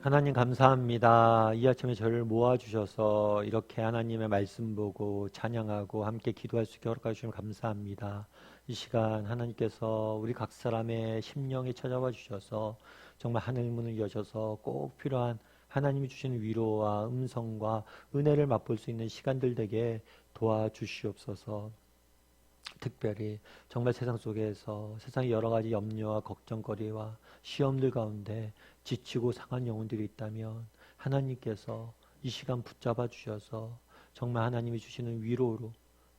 하나님 감사합니다. 이 아침에 저를 모아주셔서 이렇게 하나님의 말씀 보고 찬양하고 함께 기도할 수 있게 허락해 주시면 감사합니다. 이 시간 하나님께서 우리 각 사람의 심령에 찾아와 주셔서 정말 하늘 문을 여셔서 꼭 필요한 하나님이 주시는 위로와 음성과 은혜를 맛볼 수 있는 시간들 되게 도와주시옵소서. 특별히 정말 세상 속에서 세상의 여러 가지 염려와 걱정거리와 시험들 가운데 지치고 상한 영혼들이 있다면 하나님께서 이 시간 붙잡아 주셔서 정말 하나님이 주시는 위로로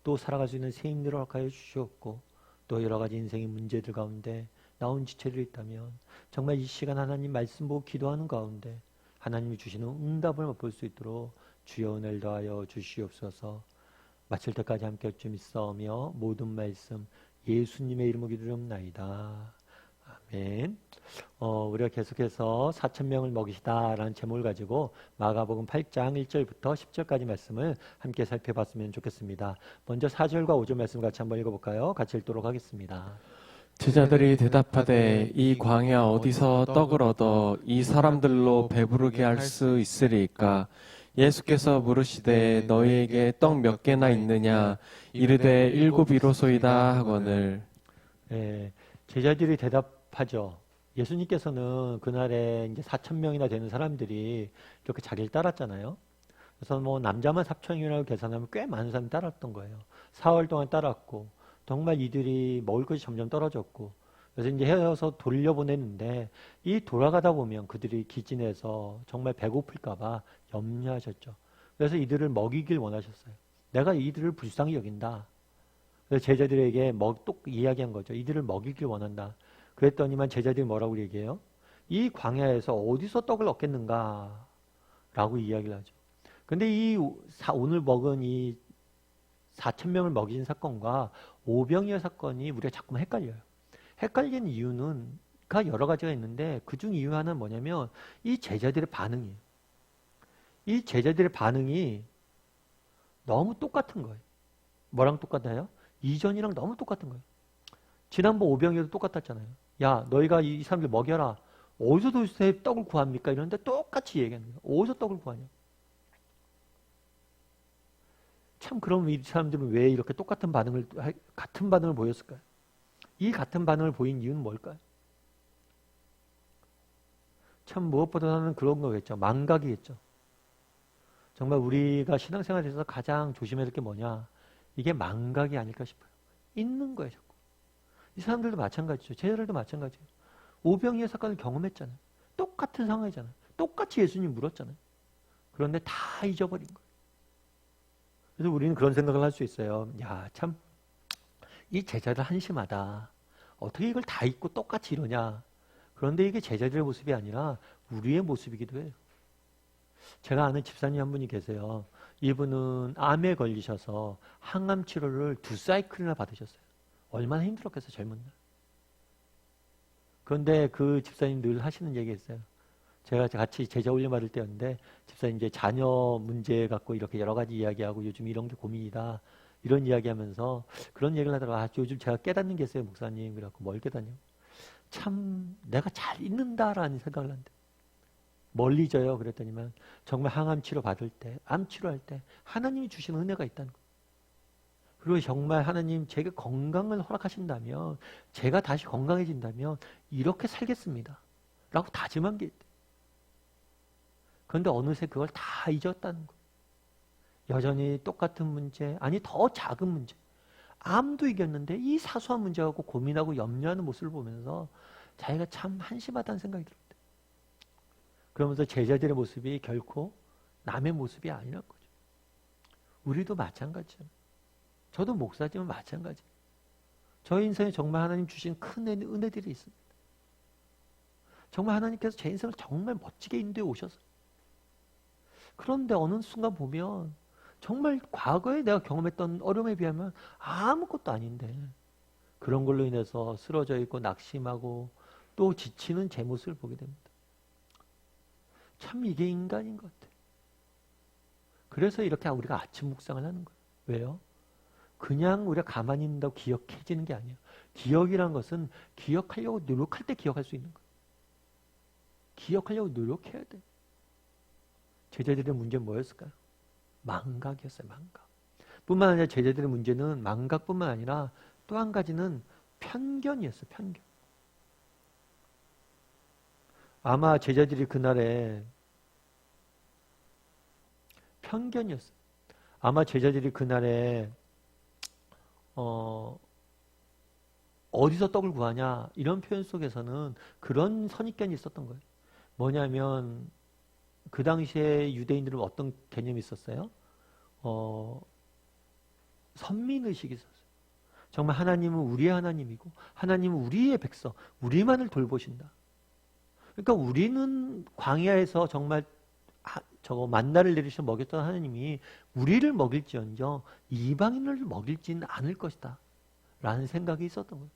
또 살아갈 수 있는 새 힘들을 허락하여 주시옵고, 또 여러 가지 인생의 문제들 가운데 나온 지체들이 있다면 정말 이 시간 하나님 말씀 보고 기도하는 가운데 하나님이 주시는 응답을 맛볼 수 있도록 주여 은혜를 더하여 주시옵소서. 마칠 때까지 함께 할 줄 믿사오며 모든 말씀 예수님의 이름으로 기도드리옵나이다. 아멘. 우리가 계속해서 4,000명을 먹이시다라는 제목을 가지고 마가복음 8장 1절부터 10절까지 말씀을 함께 살펴봤으면 좋겠습니다. 먼저 4절과 5절 말씀 같이 한번 읽어볼까요? 같이 읽도록 하겠습니다. 제자들이 대답하되 이 광야 어디서 떡을 얻어 이 사람들로 배부르게 할 수 있으리까? 예수께서 물으시되 너희에게 떡 몇 개나 있느냐? 이르되 7이로소이다 하거늘. 제자들이 대답하죠. 예수님께서는 그날에 이제 4,000명이나 되는 사람들이 이렇게 자기를 따랐잖아요. 그래서 뭐 남자만 4,000명이라고 계산하면 꽤 많은 사람이 따랐던 거예요. 4월 동안 따랐고 정말 이들이 먹을 것이 점점 떨어졌고, 그래서 이제 헤어서 돌려보냈는데 이 돌아가다 보면 그들이 기진해서 정말 배고플까봐 염려하셨죠. 그래서 이들을 먹이길 원하셨어요. 내가 이들을 불쌍히 여긴다. 그래서 제자들에게 또 이야기한 거죠. 이들을 먹이길 원한다. 그랬더니만 제자들이 뭐라고 얘기해요? 이 광야에서 어디서 떡을 얻겠는가? 라고 이야기를 하죠. 근데 오늘 먹은 이 4,000명을 먹인 사건과 오병이어 사건이 우리가 자꾸만 헷갈려요. 헷갈리는 이유는 여러 가지가 있는데 그중 이유 하나는 뭐냐면 이 제자들의 반응이에요. 이 제자들의 반응이 너무 똑같은 거예요. 뭐랑 똑같아요? 이전이랑 너무 똑같은 거예요. 지난번 오병이어도 똑같았잖아요. 야, 너희가 이 사람들 먹여라. 어디서 도대체 떡을 구합니까? 이러는데 똑같이 얘기하는 거예요. 어디서 떡을 구하냐? 참, 그럼 이 사람들은 왜 이렇게 같은 반응을 보였을까요? 이 같은 반응을 보인 이유는 뭘까요? 참 무엇보다는 그런 거겠죠. 망각이겠죠. 정말 우리가 신앙생활에서 가장 조심해야 될 게 뭐냐? 이게 망각이 아닐까 싶어요. 있는 거예요, 자꾸. 이 사람들도 마찬가지죠. 제자들도 마찬가지예요. 오병이어 사건을 경험했잖아요. 똑같은 상황이잖아요. 똑같이 예수님 물었잖아요. 그런데 다 잊어버린 거예요. 그래서 우리는 그런 생각을 할 수 있어요. 야, 참, 이 제자들 한심하다. 어떻게 이걸 다 잊고 똑같이 이러냐. 그런데 이게 제자들의 모습이 아니라 우리의 모습이기도 해요. 제가 아는 집사님 한 분이 계세요. 이분은 암에 걸리셔서 항암 치료를 2사이클이나 받으셨어요. 얼마나 힘들었겠어요, 젊은 날. 그런데 그 집사님 늘 하시는 얘기가 있어요. 제가 같이 제자 훈련 받을 때였는데 집사님 이제 자녀 문제 갖고 이렇게 여러 가지 이야기하고 요즘 이런 게 고민이다. 이런 이야기하면서 그런 얘기를 하다가 요즘 제가 깨닫는 게 있어요, 목사님. 그래갖고 뭘 깨닫냐? 참 내가 잘 있는다라는 생각을 한대. 멀리 져요. 그랬더니만 정말 항암 치료 받을 때, 암 치료할 때 하나님이 주시는 은혜가 있다는 거예요. 그리고 정말 하나님 제게 건강을 허락하신다면, 제가 다시 건강해진다면 이렇게 살겠습니다. 라고 다짐한 게 있대. 그런데 어느새 그걸 다 잊었다는 거예요. 여전히 똑같은 문제, 아니 더 작은 문제. 암도 이겼는데 이 사소한 문제 갖고 고민하고 염려하는 모습을 보면서 자기가 참 한심하다는 생각이 들었대. 그러면서 제자들의 모습이 결코 남의 모습이 아니란 거죠. 우리도 마찬가지잖아요. 저도 목사지만 마찬가지예요. 저희 인생에 정말 하나님 주신 큰 은혜들이 있습니다. 정말 하나님께서 제 인생을 정말 멋지게 인도해 오셨어요. 그런데 어느 순간 보면 정말 과거에 내가 경험했던 어려움에 비하면 아무것도 아닌데 그런 걸로 인해서 쓰러져 있고 낙심하고 또 지치는 제 모습을 보게 됩니다. 참 이게 인간인 것 같아요. 그래서 이렇게 우리가 아침 묵상을 하는 거예요. 왜요? 그냥 우리가 가만히 있는다고 기억해지는 게 아니에요. 기억이란 것은 기억하려고 노력할 때 기억할 수 있는 거예요. 기억하려고 노력해야 돼. 제자들의 문제는 뭐였을까요? 망각이었어요. 망각. 뿐만 아니라 제자들의 문제는 망각뿐만 아니라 또 한 가지는 편견이었어요. 편견. 아마 제자들이 그날에 편견이었어요. 아마 제자들이 그날에 어디서 떡을 구하냐 이런 표현 속에서는 그런 선입견이 있었던 거예요. 뭐냐면 그 당시에 유대인들은 어떤 개념이 있었어요? 선민의식이 있었어요. 정말 하나님은 우리의 하나님이고 하나님은 우리의 백성, 우리만을 돌보신다. 그러니까 우리는 광야에서 정말 저거 만나를 내리셔 먹였던 하나님이 우리를 먹일지언정 이방인을 먹일지는 않을 것이다. 라는 생각이 있었던 거예요.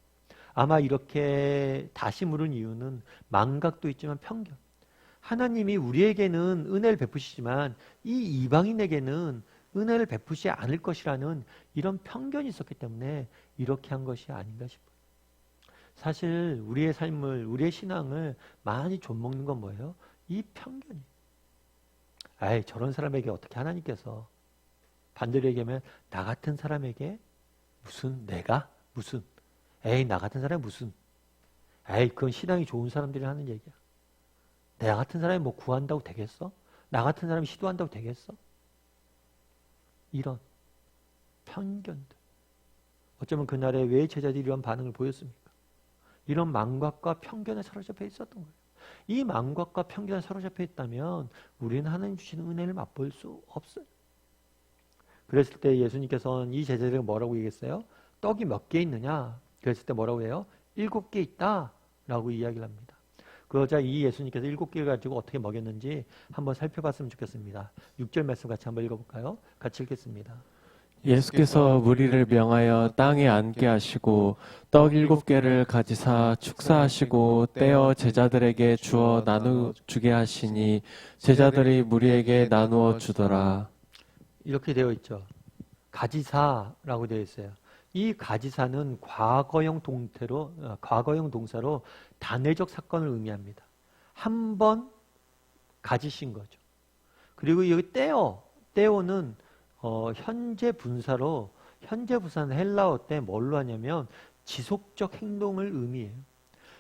아마 이렇게 다시 물은 이유는 망각도 있지만 편견. 하나님이 우리에게는 은혜를 베푸시지만 이 이방인에게는 은혜를 베푸시 않을 것이라는 이런 편견이 있었기 때문에 이렇게 한 것이 아닌가 싶어요. 사실 우리의 삶을, 우리의 신앙을 많이 좀먹는 건 뭐예요? 이 편견이. 아이, 저런 사람에게 어떻게 하나님께서, 반대로 얘기하면 나 같은 사람에게 무슨, 내가 무슨, 에이, 나 같은 사람이 무슨, 에이, 그건 신앙이 좋은 사람들이 하는 얘기야. 나 같은 사람이 뭐 구한다고 되겠어? 나 같은 사람이 시도한다고 되겠어? 이런 편견들. 어쩌면 그날에 왜 제자들이 이런 반응을 보였습니까? 이런 망각과 편견에 사로잡혀 있었던 거예요. 이 망각과 편견에 사로잡혀 있다면 우리는 하나님 주시는 은혜를 맛볼 수 없어요. 그랬을 때 예수님께서는 이 제자들에게 뭐라고 얘기했어요? 떡이 몇 개 있느냐? 그랬을 때 뭐라고 해요? 7개 있다 라고 이야기를 합니다. 그러자 이 예수님께서 7개를 가지고 어떻게 먹였는지 한번 살펴봤으면 좋겠습니다. 6절 말씀 같이 한번 읽어볼까요? 같이 읽겠습니다. 예수께서 무리를 명하여 땅에 앉게 하시고 떡 7개를 가지사 축사하시고 떼어 제자들에게 주어 나누 주게 하시니 제자들이 무리에게 나누어 주더라. 이렇게 되어 있죠. 가지사라고 되어 있어요. 이 가지사는 과거형 동사로 단회적 사건을 의미합니다. 한 번 가지신 거죠. 그리고 여기 떼어는 현재 분사로, 현재 분사는 헬라어 때 뭘로 하냐면 지속적 행동을 의미해요.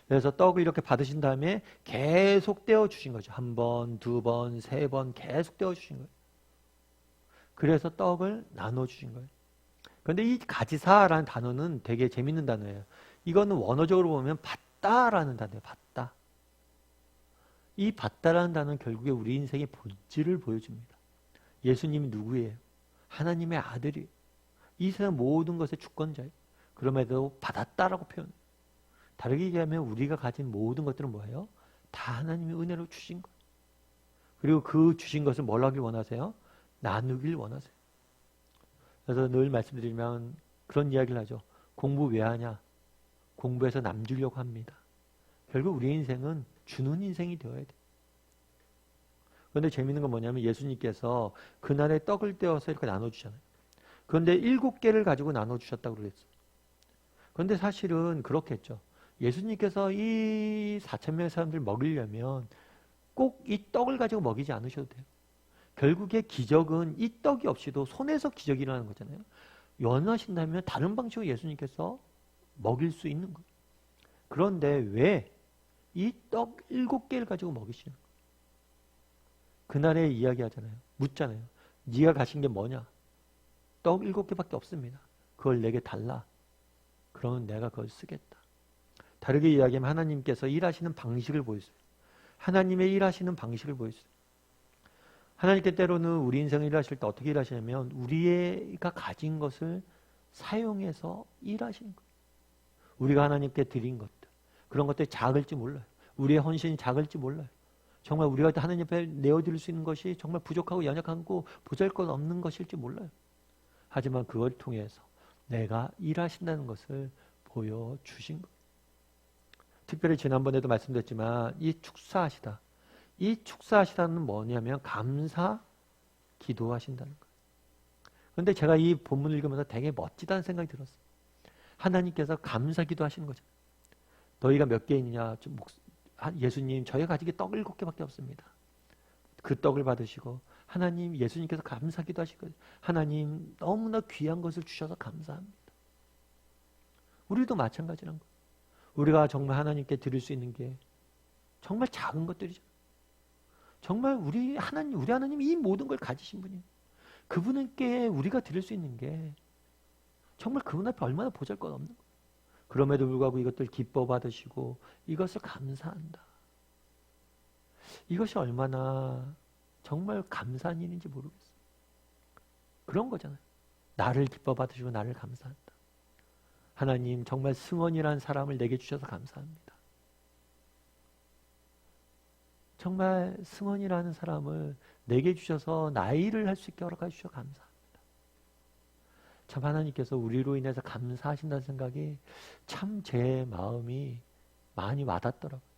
그래서 떡을 이렇게 받으신 다음에 계속 떼어 주신 거죠. 한 번, 두 번, 세 번 계속 떼어 주신 거예요. 그래서 떡을 나눠 주신 거예요. 그런데 이 가지사라는 단어는 되게 재밌는 단어예요. 이거는 원어적으로 보면 받다라는 단어예요. 받다. 이 받다라는 단어는 결국에 우리 인생의 본질을 보여줍니다. 예수님이 누구예요? 하나님의 아들이에요. 이 세상 모든 것의 주권자예요. 그럼에도 받았다라고 표현해요. 다르게 얘기하면 우리가 가진 모든 것들은 뭐예요? 다 하나님의 은혜로 주신 거예요. 그리고 그 주신 것을 뭘 하길 원하세요? 나누길 원하세요. 그래서 늘 말씀드리면 그런 이야기를 하죠. 공부 왜 하냐? 공부해서 남 주려고 합니다. 결국 우리 인생은 주는 인생이 되어야 돼요. 그런데 재밌는 건 뭐냐면 예수님께서 그날에 떡을 떼어서 이렇게 나눠주잖아요. 그런데 7개를 가지고 나눠주셨다고 그랬어요. 그런데 사실은 그렇겠죠. 예수님께서 이 4,000명의 사람들을 먹이려면 꼭 이 떡을 가지고 먹이지 않으셔도 돼요. 결국에 기적은 이 떡이 없이도 손에서 기적이 일어나는 거잖아요. 원하신다면 다른 방식으로 예수님께서 먹일 수 있는 거예요. 그런데 왜 이 떡 7개를 가지고 먹이시는 거예요? 그날에 이야기하잖아요. 묻잖아요. 네가 가신 게 뭐냐? 떡 7개밖에 없습니다. 그걸 내게 달라. 그러면 내가 그걸 쓰겠다. 다르게 이야기하면 하나님께서 일하시는 방식을 보여주세요. 하나님의 일하시는 방식을 보여주세요. 하나님께 때로는 우리 인생을 일하실 때 어떻게 일하시냐면 우리가 가진 것을 사용해서 일하시는 거예요. 우리가 하나님께 드린 것들, 그런 것들이 작을지 몰라요. 우리의 헌신이 작을지 몰라요. 정말 우리가 하나님 앞에 내어드릴 수 있는 것이 정말 부족하고 연약하고 보잘것없는 것일지 몰라요. 하지만 그걸 통해서 내가 일하신다는 것을 보여주신 거예요. 특별히 지난번에도 말씀드렸지만 이 축사하시다. 이 축사하시다는 뭐냐면 감사 기도하신다는 거예요. 그런데 제가 이 본문을 읽으면서 되게 멋지다는 생각이 들었어요. 하나님께서 감사 기도하시는 거죠. 너희가 몇 개 있느냐? 예수님 저희가 가진 게 떡 7개밖에 없습니다. 그 떡을 받으시고 하나님, 예수님께서 감사기도 하시거든요. 하나님 너무나 귀한 것을 주셔서 감사합니다. 우리도 마찬가지란 거예요. 우리가 정말 하나님께 드릴 수 있는 게 정말 작은 것들이죠. 정말 우리 하나님 이 모든 걸 가지신 분이에요. 그분께 우리가 드릴 수 있는 게 정말 그분 앞에 얼마나 보잘것없는 거예요. 그럼에도 불구하고 이것들 기뻐 받으시고 이것을 감사한다. 이것이 얼마나 정말 감사한 일인지 모르겠어요. 그런 거잖아요. 나를 기뻐 받으시고 나를 감사한다. 하나님 정말 승원이라는 사람을 내게 주셔서 감사합니다. 정말 승원이라는 사람을 내게 주셔서 나의 일을 할 수 있게 허락해 주셔서 감사합니다. 참 하나님께서 우리로 인해서 감사하신다는 생각이 참 제 마음이 많이 와닿더라고요.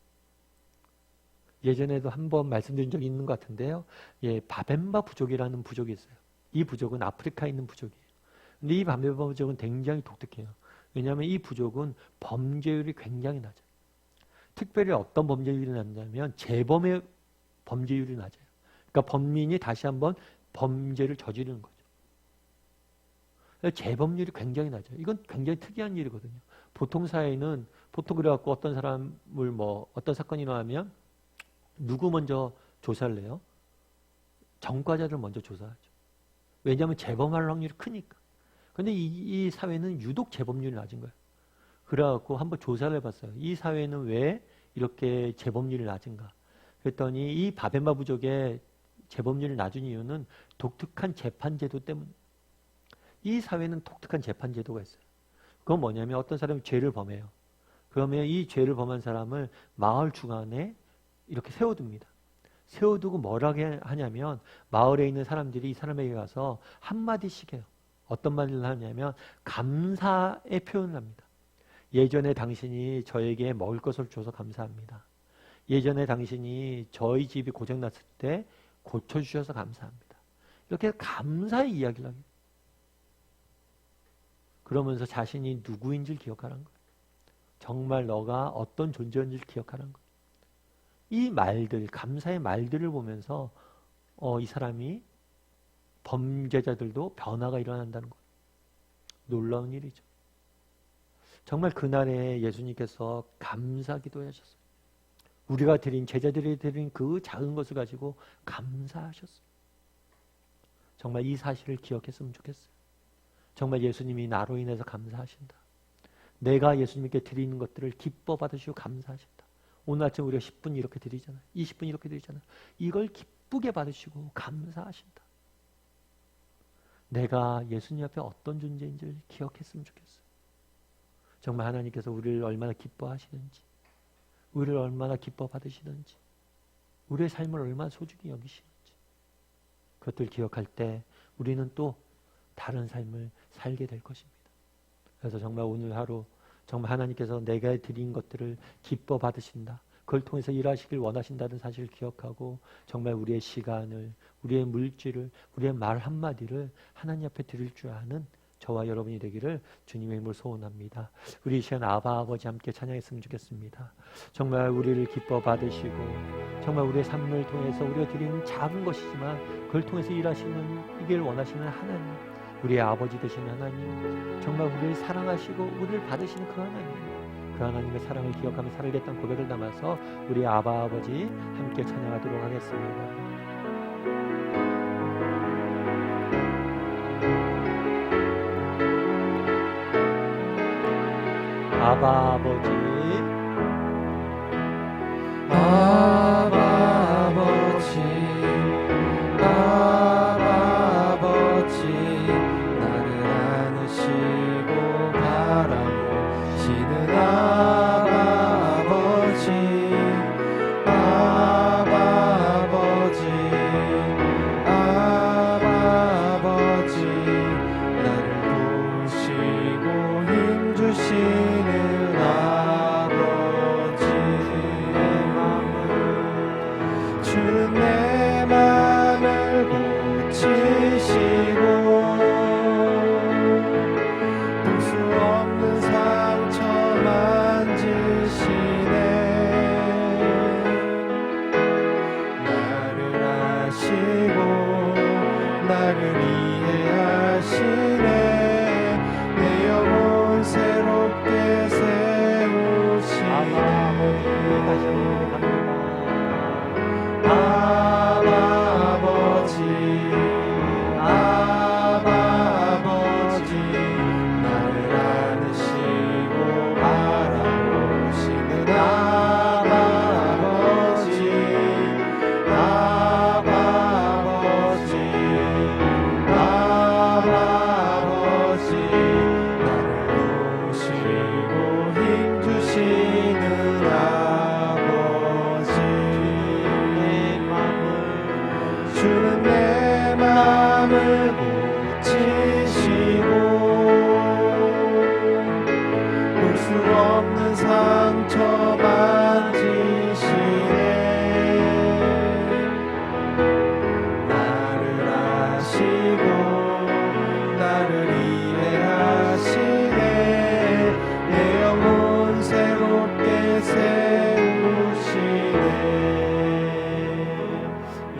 예전에도 한번 말씀드린 적이 있는 것 같은데요. 예, 바벤바 부족이라는 부족이 있어요. 이 부족은 아프리카에 있는 부족이에요. 근데 이 바벤바 부족은 굉장히 독특해요. 왜냐하면 이 부족은 범죄율이 굉장히 낮아요. 특별히 어떤 범죄율이 낮냐면 재범의 범죄율이 낮아요. 그러니까 범인이 다시 한번 범죄를 저지르는 거죠. 재범률이 굉장히 낮아요. 이건 굉장히 특이한 일이거든요. 보통 사회는 보통 그래갖고 어떤 사람을 어떤 사건이 일어나면 누구 먼저 조사를 해요? 전과자를 먼저 조사하죠. 왜냐하면 재범할 확률이 크니까. 근데 이 사회는 유독 재범률이 낮은 거예요. 그래갖고 한번 조사를 해봤어요. 이 사회는 왜 이렇게 재범률이 낮은가? 그랬더니 이 바벤바 부족의 재범률이 낮은 이유는 독특한 재판제도 때문. 이 사회는 독특한 재판제도가 있어요. 그건 뭐냐면 어떤 사람이 죄를 범해요. 그러면 이 죄를 범한 사람을 마을 중앙에 이렇게 세워둡니다. 세워두고 뭐라고 하냐면 마을에 있는 사람들이 이 사람에게 가서 한마디씩 해요. 어떤 말을 하냐면 감사의 표현을 합니다. 예전에 당신이 저에게 먹을 것을 줘서 감사합니다. 예전에 당신이 저희 집이 고장났을 때 고쳐주셔서 감사합니다. 이렇게 감사의 이야기를 합니다. 그러면서 자신이 누구인지를 기억하라는 거예요. 정말 너가 어떤 존재인지를 기억하라는 거예요. 이 말들, 감사의 말들을 보면서 이 사람이 범죄자들도 변화가 일어난다는 거예요. 놀라운 일이죠. 정말 그날에 예수님께서 감사기도 하셨어요. 우리가 드린, 제자들이 드린 그 작은 것을 가지고 감사하셨어요. 정말 이 사실을 기억했으면 좋겠어요. 정말 예수님이 나로 인해서 감사하신다. 내가 예수님께 드리는 것들을 기뻐 받으시고 감사하신다. 오늘 아침 우리가 10분 이렇게 드리잖아요. 20분 이렇게 드리잖아요. 이걸 기쁘게 받으시고 감사하신다. 내가 예수님 앞에 어떤 존재인지를 기억했으면 좋겠어요. 정말 하나님께서 우리를 얼마나 기뻐하시는지, 우리를 얼마나 기뻐 받으시는지, 우리의 삶을 얼마나 소중히 여기시는지, 그것들 기억할 때 우리는 또 다른 삶을 살게 될 것입니다. 그래서 정말 오늘 하루 정말 하나님께서 내가 드린 것들을 기뻐 받으신다. 그걸 통해서 일하시길 원하신다는 사실을 기억하고 정말 우리의 시간을, 우리의 물질을, 우리의 말 한마디를 하나님 앞에 드릴 줄 아는 저와 여러분이 되기를 주님의 이름으로 소원합니다. 우리 이 시간 아바 아버지 함께 찬양했으면 좋겠습니다. 정말 우리를 기뻐 받으시고 정말 우리의 삶을 통해서 우리가 드리는 작은 것이지만 그걸 통해서 일하시는 이길 원하시는 하나님, 우리의 아버지 되시는 하나님, 정말 우리를 사랑하시고 우리를 받으시는 그 하나님, 그 하나님의 사랑을 기억하며 살겠다는 고백을 담아서 우리 아바 아버지 함께 찬양하도록 하겠습니다. 아바 아버지, 아바 아버지, 아바 아버지, 나를 안으시고 바라보시는 아바 아버지, 아바 아버지, 아바 아버지, 나를 보시고 힘주시는 아버지, 주는 내 맘을 고치시고 볼 수 없는 상처 만지시네. 나를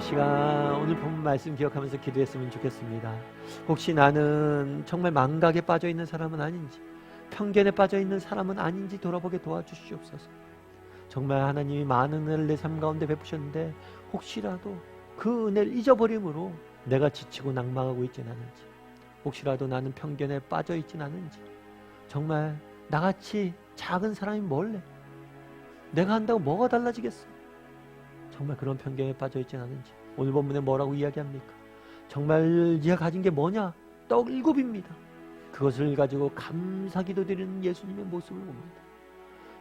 시간 오늘 본 말씀 기억하면서 기도했으면 좋겠습니다. 혹시 나는 정말 망각에 빠져 있는 사람은 아닌지, 편견에 빠져 있는 사람은 아닌지 돌아보게 도와주시옵소서. 정말 하나님이 많은 은혜를 내 삶 가운데 베푸셨는데 혹시라도 그 은혜를 잊어버림으로 내가 지치고 낭망하고 있진 않은지, 혹시라도 나는 편견에 빠져 있진 않은지, 정말 나같이 작은 사람이 뭘래? 내가 한다고 뭐가 달라지겠어? 정말 그런 편견에 빠져 있진 않은지, 오늘 본문에 뭐라고 이야기합니까? 정말 네가 가진 게 뭐냐? 떡 7입니다. 그것을 가지고 감사기도 드리는 예수님의 모습을 봅니다.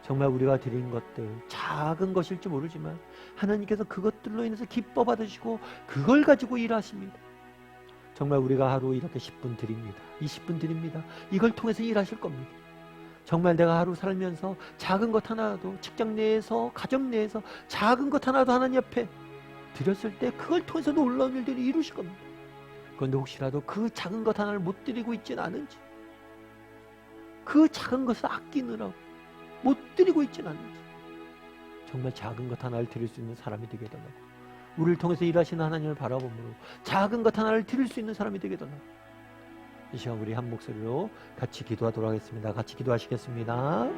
정말 우리가 드린 것들 작은 것일지 모르지만 하나님께서 그것들로 인해서 기뻐 받으시고 그걸 가지고 일하십니다. 정말 우리가 하루 이렇게 10분 드립니다. 20분 드립니다. 이걸 통해서 일하실 겁니다. 정말 내가 하루 살면서 작은 것 하나라도, 직장 내에서, 가정 내에서 작은 것 하나라도 하나님 앞에 드렸을 때 그걸 통해서 놀라운 일들이 이루실 겁니다. 그런데 혹시라도 그 작은 것 하나를 못 드리고 있진 않은지, 그 작은 것을 아끼느라고 못 드리고 있진 않은지, 정말 작은 것 하나를 드릴 수 있는 사람이 되게 해달라고, 우리를 통해서 일하시는 하나님을 바라보므로 작은 것 하나를 드릴 수 있는 사람이 되게 해달라고. 이 시간 우리 한 목소리로 같이 기도하도록 하겠습니다. 같이 기도하시겠습니다.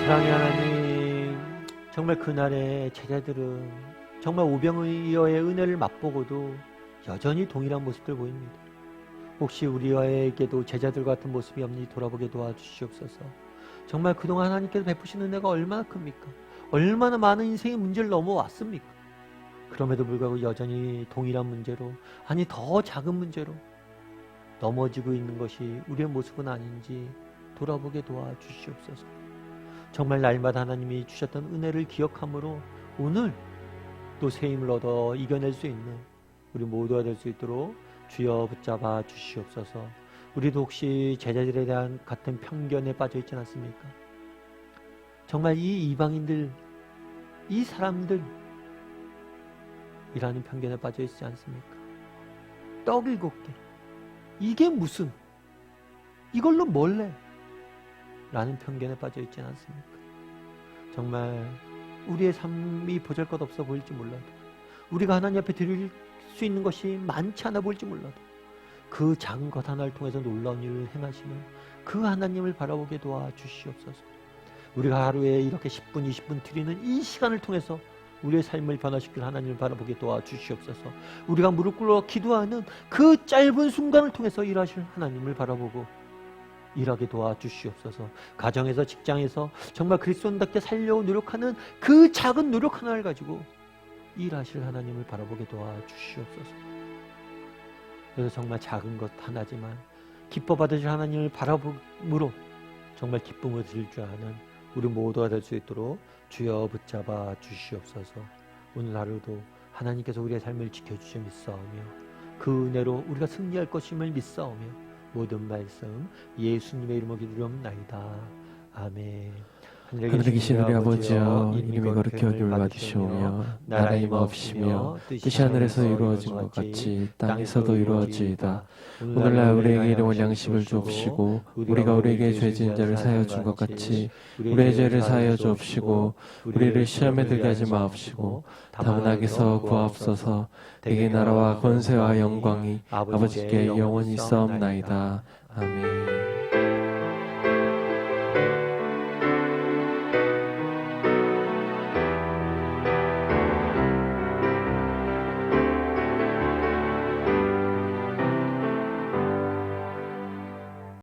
사랑의 하나님, 정말 그날의 제자들은 정말 오병이어의 은혜를 맛보고도 여전히 동일한 모습들 보입니다. 혹시 우리에게도 제자들 같은 모습이 없는지 돌아보게 도와주시옵소서. 정말 그동안 하나님께서 베푸신 은혜가 얼마나 큽니까? 얼마나 많은 인생의 문제를 넘어왔습니까? 그럼에도 불구하고 여전히 동일한 문제로, 아니 더 작은 문제로 넘어지고 있는 것이 우리의 모습은 아닌지 돌아보게 도와주시옵소서. 정말 날마다 하나님이 주셨던 은혜를 기억함으로 오늘 또 새 힘을 얻어 이겨낼 수 있는 우리 모두가 될 수 있도록 주여 붙잡아 주시옵소서. 우리도 혹시 제자들에 대한 같은 편견에 빠져 있지 않습니까? 정말 이 이방인들, 이 사람들 이라는 편견에 빠져 있지 않습니까? 떡 7개, 이게 무슨, 이걸로 뭘래? 라는 편견에 빠져 있지 않습니까? 정말 우리의 삶이 보잘것없어 보일지 몰라도, 우리가 하나님 앞에 드릴 수 있는 것이 많지 않아 보일지 몰라도 그 작은 것 하나를 통해서 놀라운 일을 행하시는 그 하나님을 바라보게 도와주시옵소서. 우리가 하루에 이렇게 10분, 20분 드리는 이 시간을 통해서 우리의 삶을 변화시킬 하나님을 바라보게 도와주시옵소서. 우리가 무릎 꿇어 기도하는 그 짧은 순간을 통해서 일하실 하나님을 바라보고 일하게 도와주시옵소서. 가정에서, 직장에서 정말 그리스도인답게 살려고 노력하는 그 작은 노력 하나를 가지고 일하실 하나님을 바라보게 도와주시옵소서. 그래서 정말 작은 것 하나지만 기뻐 받으실 하나님을 바라봄으로 정말 기쁨을 드릴 줄 아는 우리 모두가 될 수 있도록 주여 붙잡아 주시옵소서. 오늘 하루도 하나님께서 우리의 삶을 지켜주시 믿사오며 그 은혜로 우리가 승리할 것임을 믿사오며 모든 말씀 예수님의 이름으로 기도하옵나이다. 아멘. 하늘에 계신 우리 아버지여, 이름이 거룩히 여김을 받으시오며 나라의 임하옵시며 뜻이 하늘에서 이루어진 것 같이 땅에서도 이루어지이다. 오늘날 우리에게 일용할 양식을 주옵시고 우리가 우리에게 죄진 자를 사하여 준 것 같이 우리의 죄를 사하여 주옵시고 우리를 시험에 들게 하지 마옵시고 다만 악에서 구하옵소서. 대개 나라와 권세와 영광이 아버지께 영원히 있사옵나이다. 아멘.